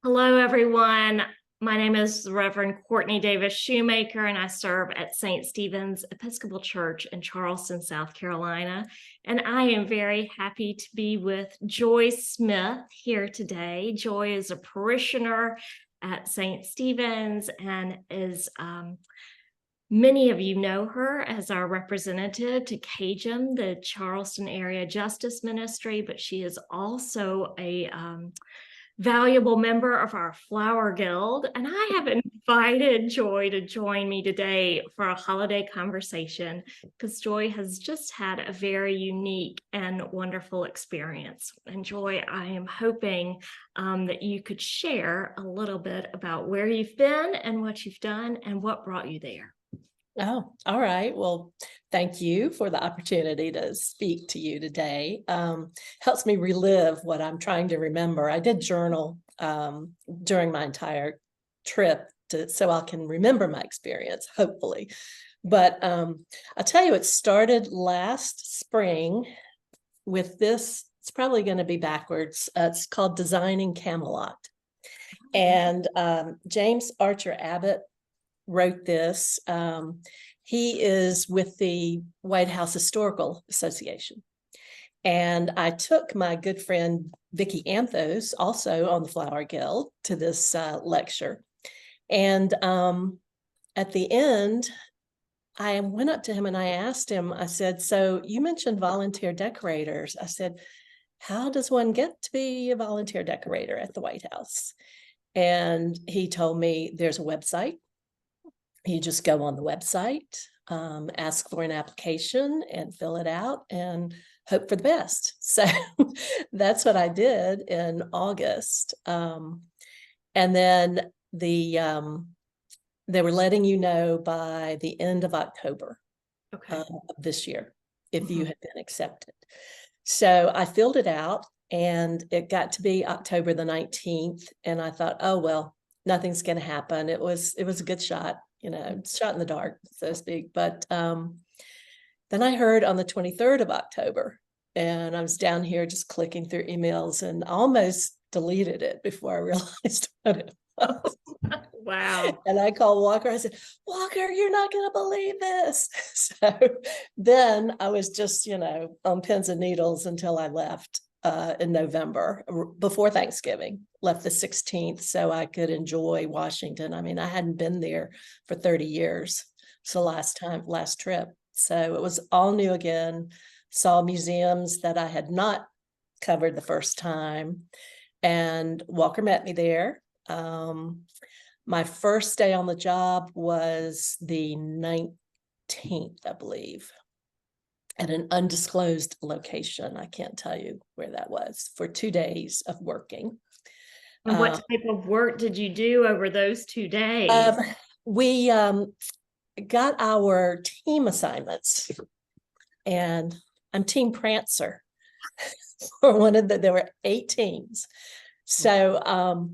Hello, everyone. My name is Reverend Courtney Davis Shoemaker, and I serve at St. Stephen's Episcopal Church in Charleston, South Carolina. And I am very happy to be with Joy Smith here today. Joy is a parishioner at St. Stephen's and is many of you know her as our representative to CAJM, the Charleston Area Justice Ministry, but she is also a valuable member of our Flower Guild, and I have invited Joy to join me today for a holiday conversation because Joy has just had a very unique and wonderful experience. And Joy, I am hoping that you could share a little bit about where you've been and what you've done and what brought you there. Oh, all right. Well, thank you for the opportunity to speak to you today. Helps me relive what I'm trying to remember. I did journal during my entire trip so I can remember my experience, hopefully. But I'll tell you, it started last spring with this. It's probably going to be backwards. It's called Designing Camelot. And James Archer Abbott wrote this. He is with the White House Historical Association. And I took my good friend, Vicki Anthos, also on the Flower Guild, to this lecture. And at the end, I went up to him and I asked him, I said, so you mentioned volunteer decorators. I said, how does one get to be a volunteer decorator at the White House? And he told me there's a website. You just go on the website, ask for an application and fill it out and hope for the best. So that's what I did in August. And then they were letting you know by the end of October of this year if you had been accepted. So I filled it out and it got to be October the 19th. And I thought, oh, well, nothing's going to happen. It was a good shot. Shot in the dark, so to speak. But then I heard on the 23rd of October, and I was down here just clicking through emails and almost deleted it before I realized what it was. Wow. And I called Walker. I said, Walker, you're not going to believe this. So then I was just, on pins and needles until I left in November before Thanksgiving, left the 16th so I could enjoy Washington. I mean, I hadn't been there for 30 years. So last trip. So it was all new again, saw museums that I had not covered the first time. And Walker met me there. My first day on the job was the 19th, I believe, at an undisclosed location. I can't tell you where that was, for 2 days of working. And what type of work did you do over those 2 days? We got our team assignments, and I'm Team Prancer for there were 8 teams. So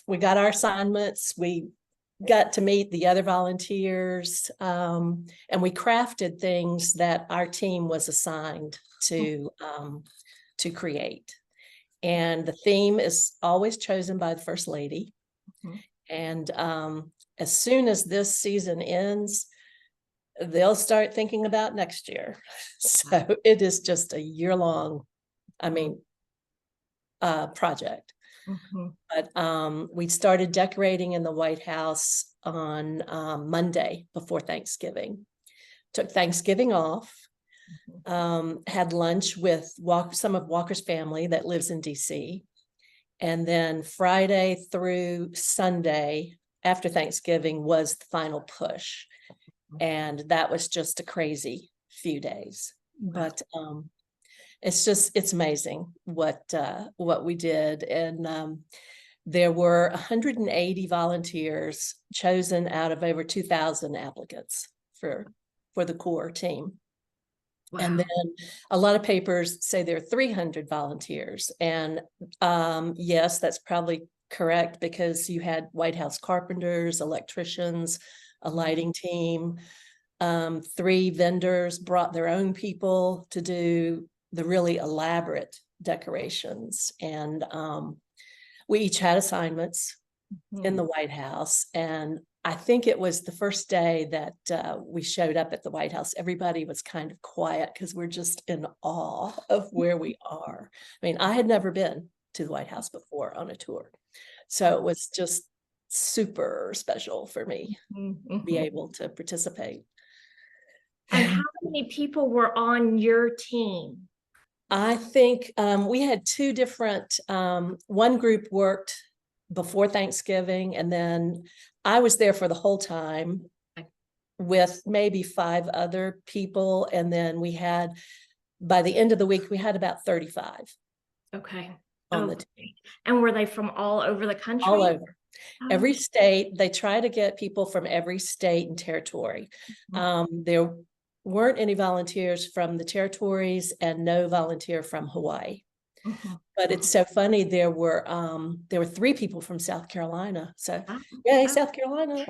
we got our assignments. We got to meet the other volunteers, and we crafted things that our team was assigned to create. And the theme is always chosen by the First Lady. And as soon as this season ends, they'll start thinking about next year. So it is just a year-long, project. But we started decorating in the White House on Monday before Thanksgiving. Took Thanksgiving off, had lunch with some of Walker's family that lives in DC. And then Friday through Sunday after Thanksgiving was the final push. And that was just a crazy few days. But it's amazing what we did. And there were 180 volunteers chosen out of over 2,000 applicants for the core team. Wow. And then a lot of papers say there are 300 volunteers. And yes, that's probably correct, because you had White House carpenters, electricians, a lighting team. 3 vendors brought their own people to do the really elaborate decorations. And we each had assignments. in the White House. And I think it was the first day that we showed up at the White House. Everybody was kind of quiet because we're just in awe of where we are. I mean, I had never been to the White House before on a tour. So it was just super special for me to be able to participate. And how many people were on your team? I think we had two different, one group worked before Thanksgiving, and then I was there for the whole time with maybe 5 other people. And then we had, by the end of the week, we had about 35 Okay. on the team. And were they from all over the country? All over. Oh. Every state, they try to get people from every state and territory. There weren't any volunteers from the territories and no volunteer from Hawaii. But it's so funny, there were 3 people from South Carolina. So yay, South Carolina.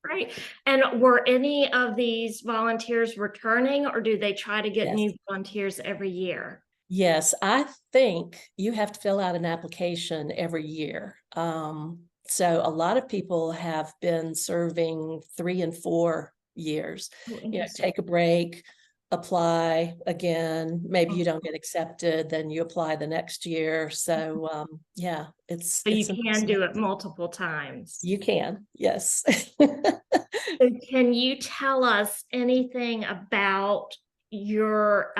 Right. And were any of these volunteers returning, or do they try to get new volunteers every year? Yes, I think you have to fill out an application every year. So a lot of people have been serving 3 and 4 years. Take a break, apply again. Maybe you don't get accepted, then you apply the next year. So yeah, So you can do it multiple times. You can, yes. So can you tell us anything about your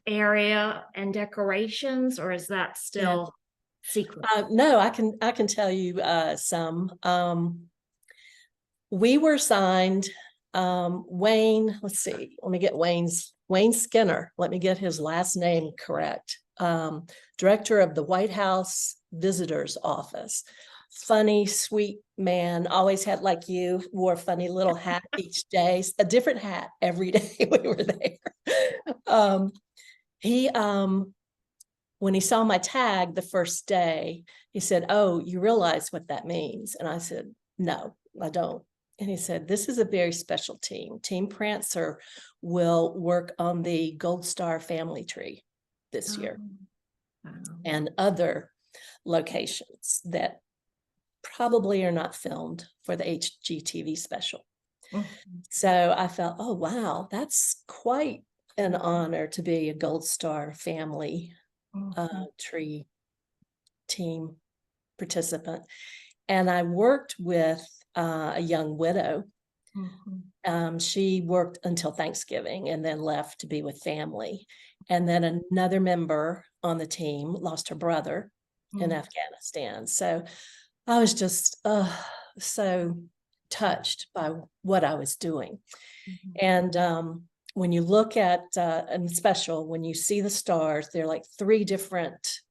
area and decorations, or is that still secret? No, I can tell you some. We were signed, Wayne, let's see, let me get Wayne Skinner, let me get his last name correct. Director of the White House Visitors Office. Funny, sweet man, always had, like you, wore a funny little hat each day, a different hat every day we were there. He when he saw my tag the first day, he said, "Oh, you realize what that means?" And I said, "No, I don't." And he said, "This is a very special team. Team Prancer will work on the Gold Star family tree this year and other locations that probably are not filmed for the HGTV special." So I felt, oh, wow, that's quite an honor to be a Gold Star family tree team participant. And I worked with a young widow. She worked until Thanksgiving and then left to be with family. And then another member on the team lost her brother in Afghanistan. So I was just so touched by what I was doing. And when you look at and special, when you see the stars, there are like 3 different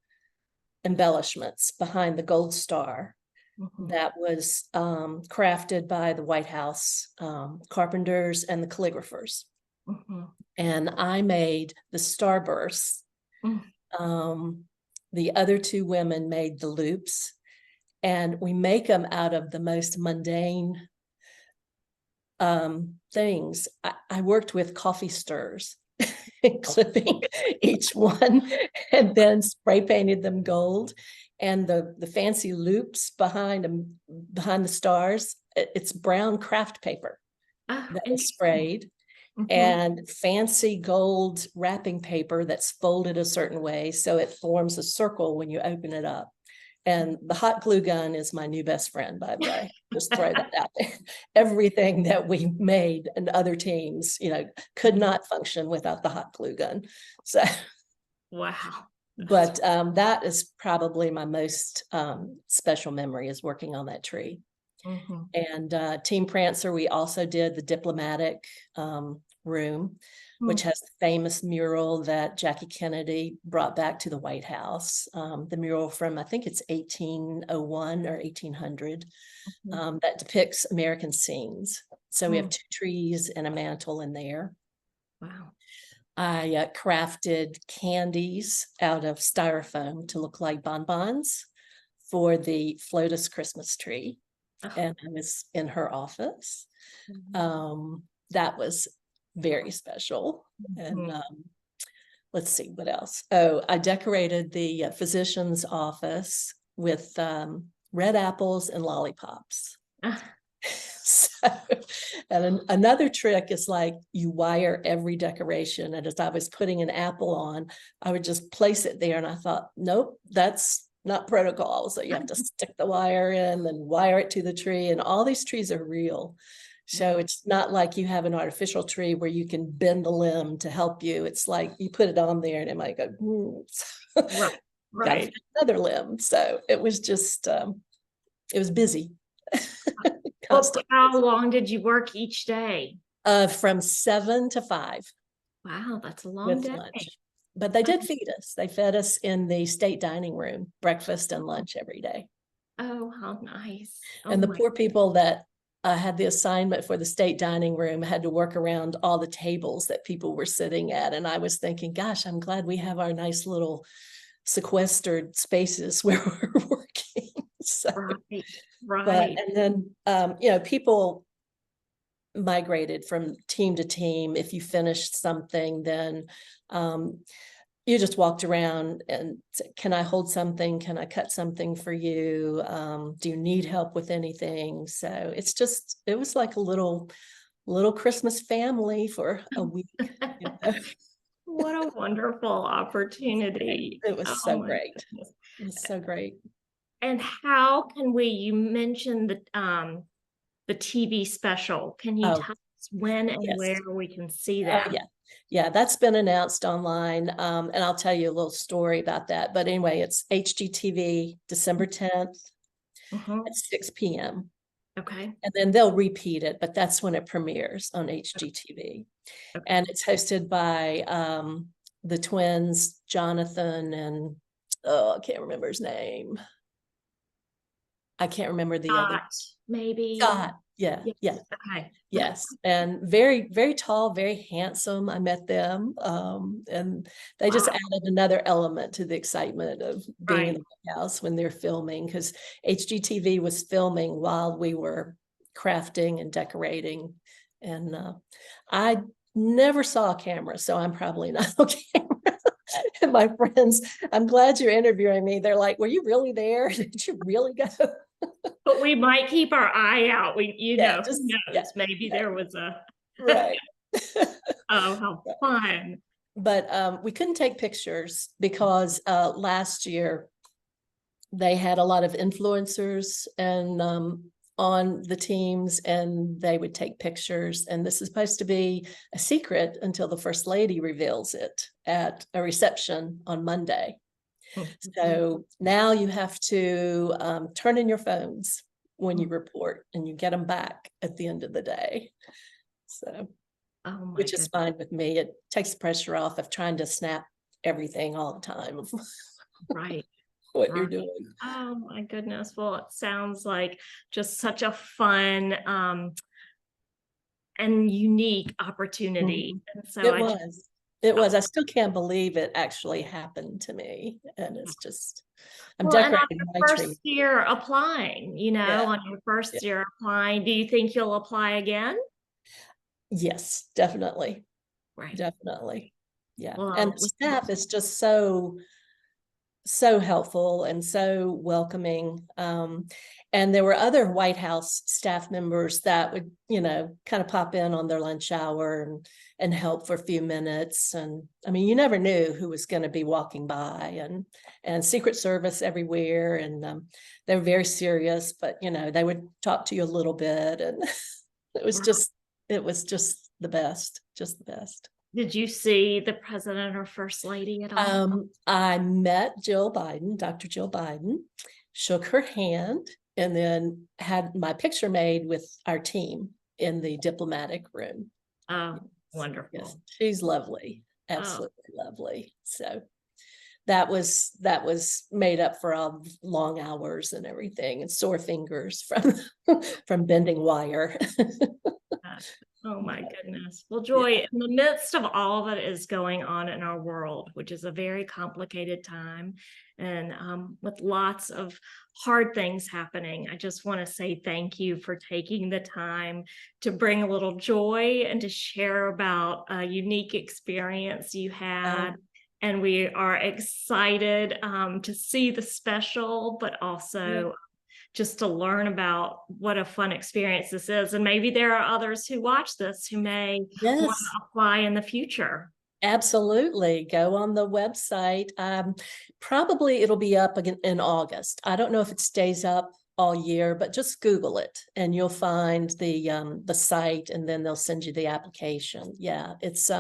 embellishments behind the gold star that was crafted by the White House carpenters and the calligraphers. And I made the starbursts. The other 2 women made the loops, and we make them out of the most mundane things. I worked with coffee stirs, clipping each one, and then spray painted them gold. And the fancy loops behind them, behind the stars, it's brown craft paper that is sprayed, and fancy gold wrapping paper that's folded a certain way so it forms a circle when you open it up. And the hot glue gun is my new best friend, by the way. Just throw that out there. Everything that we made and other teams, could not function without the hot glue gun. So, wow. But that is probably my most special memory, is working on that tree. And Team Prancer, we also did the diplomatic room, which has the famous mural that Jackie Kennedy brought back to the White House. The mural from, I think it's 1801 or 1800, that depicts American scenes. So we have 2 trees and a mantle in there. Wow. I crafted candies out of styrofoam to look like bonbons for the Flotus Christmas tree. And I was in her office. That was very special. And let's see what else. Oh, I decorated the physician's office with red apples and lollipops. Ah, So, and another trick is like you wire every decoration. And as I was putting an apple on, I would just place it there. And I thought, nope, that's not protocol. So you have to stick the wire in, then wire it to the tree. And all these trees are real. So it's not like you have an artificial tree where you can bend a limb to help you. It's like you put it on there and it might go, right, got to right. find another limb. So it was just, it was busy. Well, Constant. how long did you work each day? From 7 to 5 Wow, that's a long with day. lunch. But they did feed us. They fed us in the state dining room, breakfast and lunch every day. Oh, how nice. Oh And the my, poor people that had the assignment for the state dining room had to work around all the tables that people were sitting at. And I was thinking, gosh, I'm glad we have our nice little sequestered spaces where we're working. So, right, but, right. and then, people migrated from team to team. If you finished something, then you just walked around and said, can I hold something? Can I cut something for you? Do you need help with anything? So it was like a little Christmas family for a week. You know? What a wonderful opportunity. It was Oh so my great. goodness. It was so great. And how can you mentioned the TV special. Can you Oh, tell us when and yes. where we can see Oh, that? yeah. Yeah, that's been announced online. And I'll tell you a little story about that. But anyway, it's HGTV, December 10th Mhm. at 6 p.m. Okay. And then they'll repeat it, but that's when it premieres on HGTV. And Okay. it's hosted by the twins, Jonathan and, oh, I can't remember his name. I can't remember the other. Scott, maybe. Scott. Yeah, Yes. yeah. Okay. Yes, and very, very tall, very handsome. I met them, and they just Wow. added another element to the excitement of being in Right. the White House when they're filming, because HGTV was filming while we were crafting and decorating, and I never saw a camera, so I'm probably not on camera. And my friends, I'm glad you're interviewing me. They're like, "Were you really there? Did you really go?" But we might keep our eye out. Yeah, Who just yeah, knows? Maybe yeah, there was a right. oh, how fun. But we couldn't take pictures because last year they had a lot of influencers and on the teams, and they would take pictures. And this is supposed to be a secret until the First Lady reveals it at a reception on Monday. So now you have to turn in your phones when you report, and you get them back at the end of the day. So, Oh my which is goodness. fine with me. It takes the pressure off of trying to snap everything all the time of Right. what you're Right. doing. Oh my goodness. Well, it sounds like just such a fun and unique opportunity. Mhm. And so It I just was. It was. I still can't believe it actually happened to me. And it's just, I'm well, and on decorating your my tree. first year applying, Yeah. on your Yeah. first year applying, do you think you'll apply again? Yes, definitely. Right. Definitely. Yeah. And Well, the staff is just so helpful and so welcoming. And there were other White House staff members that would, kind of pop in on their lunch hour and help for a few minutes. And I mean, you never knew who was going to be walking by, and Secret Service everywhere. And they were very serious, but they would talk to you a little bit, and it was right. just the best, just the best. Did you see the president or first lady at all? I met Dr. Jill Biden, shook her hand, and then had my picture made with our team in the diplomatic room. Oh, Yes, wonderful. she's lovely, Oh, absolutely lovely. So that was made up for all the long hours and everything, and sore fingers from from bending wire. uh, oh my goodness. Well, Yeah. Joy, in the midst of all that is going on in our world, which is a very complicated time, and with lots of hard things happening, I just want to say thank you for taking the time to bring a little joy and to share about a unique experience you had. Um, And we are excited to see the special, but yeah. also just to learn about what a fun experience this is. And maybe there are others who watch this who may want Yes. to apply in the future. Absolutely. Go on the website. Probably it'll be up again in August. I don't know if it stays up all year, but just Google it and you'll find the site, and then they'll send you the application. Yeah, it's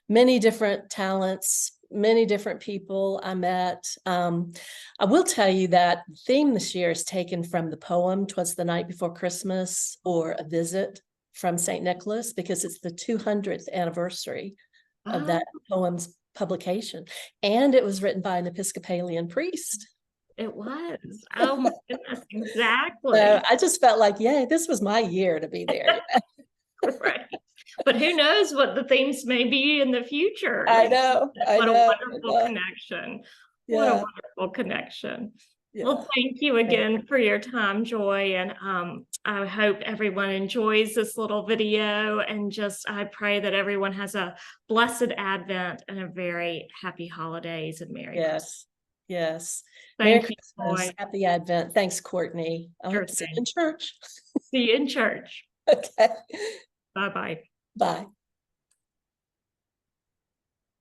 many different talents, many different people I met. I will tell you that the theme this year is taken from the poem "'Twas the Night Before Christmas" or "A Visit from St. Nicholas," because it's the 200th anniversary of Oh, that poem's publication. And it was written by an Episcopalian priest. it was. Oh my goodness, So exactly. I just felt like, yeah, this was my year to be there. Right. But who knows what the themes may be in the future? I know, I What a know, I wonderful know. connection. What a Yeah, wonderful connection. Well, yeah. thank you again for your time, Joy. And I hope everyone enjoys this little video. And just, I pray that everyone has a blessed Advent and a very happy holidays and Merry Christmas. Yes, yes. Merry Thank you, Christmas, Joy. happy Advent. Thanks, Courtney. I Sure hope to see you in thing. church. See you in church. Okay, Bye bye. bye.